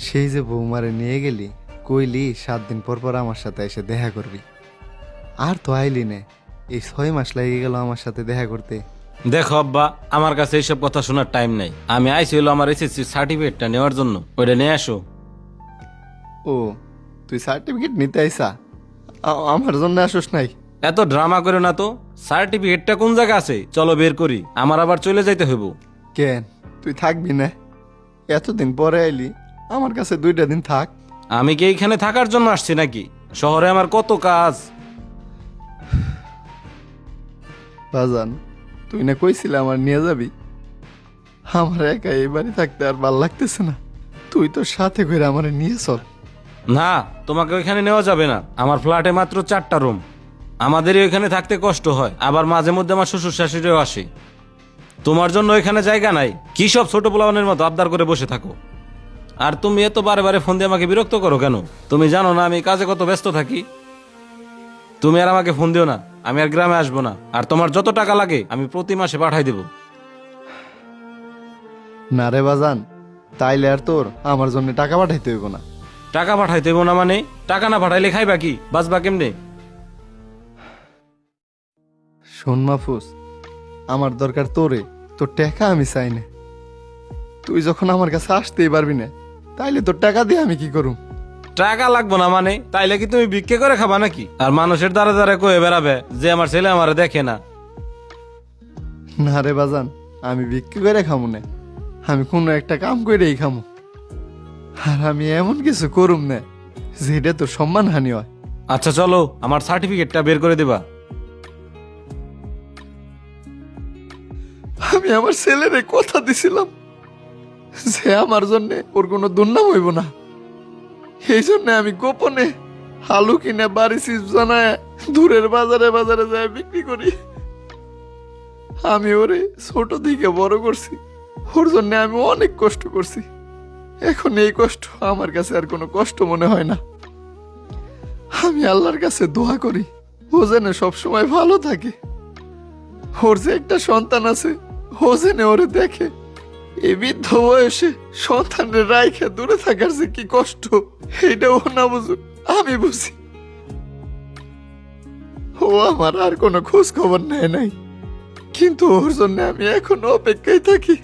সেই যে বৌমারে নিয়ে গেলি, কইলি 7 দিন পর পর আমার সাথে এসে দেখা করবি, আর তো আইলি নে। এই 6 মাস লেগে গেল আমার সাথে দেখা করতে। দেখো আব্বা, আমার কাছে এইসব কথা শোনার টাইম নাই। আমি আইছি হলো আমার এসএসসি সার্টিফিকেটটা নেওয়ার জন্য, ওইটা নিয়ে আসো। ও, তুই সার্টিফিকেট নিতে আইসা? আমার জন্য আসোস নাই? এত ড্রামা করে না তো। সার্টিফিকেটটা কোন জায়গা আছে, চলো বের করি। আমার আবার চলে যাইতে হইব। কেন, তুই থাকবি না? এতদিন পরে আইলি, আমার কাছে 2টা দিন থাক। আমি কি এইখানে থাকার জন্য আসছি নাকি? শহরে আমার কত কাজ। বাজান, তুই না কইছিলি আমার নিয়ে যাবি। আমার একা এই বাড়ি থাকতে আর ভাল লাগতেছে না। তুই তো সাথে করে আমার নিয়ে চল। না, তোমাকে ওইখানে নেওয়া যাবে না। আমার ফ্ল্যাটে মাত্র 4টা রুম। আমাদেরই ওইখানে থাকতে কষ্ট হয়, আবার মাঝে মধ্যে আমার শ্বশুর শাশুড়িও আসে। তোমার জন্য ওইখানে জায়গা নাই। কি সব ছোট পোলাপানের মতো আবদার করে বসে থাকো। আর তুমি এত বারে বারে ফোন দিয়ে আমাকে বিরক্ত করো কেন? তুমি জানো না আমি কাজে কত ব্যস্ত থাকি। তুমি আর আমাকে ফোন দিও না, আমি আর গ্রামে আসবো না। আর তোমার যত টাকা লাগে আমি প্রতি মাসে পাঠাই দেবো। না রে বাজান, তাইলে আর তোর আমার জন্য টাকা পাঠাইতে হইব না। টাকা পাঠাই দেবো না মানে? টাকা না পাঠাইলে খাইবা কি, বাঁচবা কেমনে? শোন মাহফুজ, আমার দরকার তোরে, তোর টাকা আমি চাই না। তুই যখন আমার কাছে আসতেই পারবি না, তাইলে তোর টাকা দিয়ে আমি কি করুম? টাকা লাগবো না মানে? তাইলে কি তুমি ভিক্ষে করে খাবা নাকি? আর মানুষের দ্বারা দ্বারা কয়ে বেড়াবে যে আমার ছেলে আমার দেখে না। না রে বাজান, আমি বিক্রি করে খামু না। আমি কোনো একটা কাম করেই খামু। আর আমি এমন কিছু করুম না যেটা তোর সম্মান হানি হয়। আচ্ছা চলো, আমার সার্টিফিকেটটা বের করে দিবা। আমি আমার ছেলেরে কথা দিছিলাম যে আমার জন্য ওর কোনো দুর্নাম হইব না। এই জন্য আমি গোপনে আলু কিনে বাড়ি চিপস বানায় দূরের বাজারে বাজারে যায় বিক্রি করি। আমি ওরে ছোট দিকে বড় করছি, ওর জন্য আমি অনেক কষ্ট করছি। এখন এই কষ্ট আমার কাছে আর কোনো কষ্ট মনে হয় না। আমি আল্লাহর কাছে দোয়া করি ও যেন সবসময় ভালো থাকে। ওর যে একটা সন্তান আছে, ও যেন ওরে দেখে। এই বৃদ্ধ বয়সে সন্তানের রাইখে দূরে থাকার যে কি কষ্ট, এটা ও না বুঝুক, আমি বুঝি। ও আমার আর কোনো খোঁজ খবর নেয় নাই, কিন্তু ওর জন্য আমি এখনো অপেক্ষায় থাকি।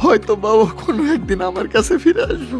হয়তো বাবা কোনো একদিন আমার কাছে ফিরে আসবো।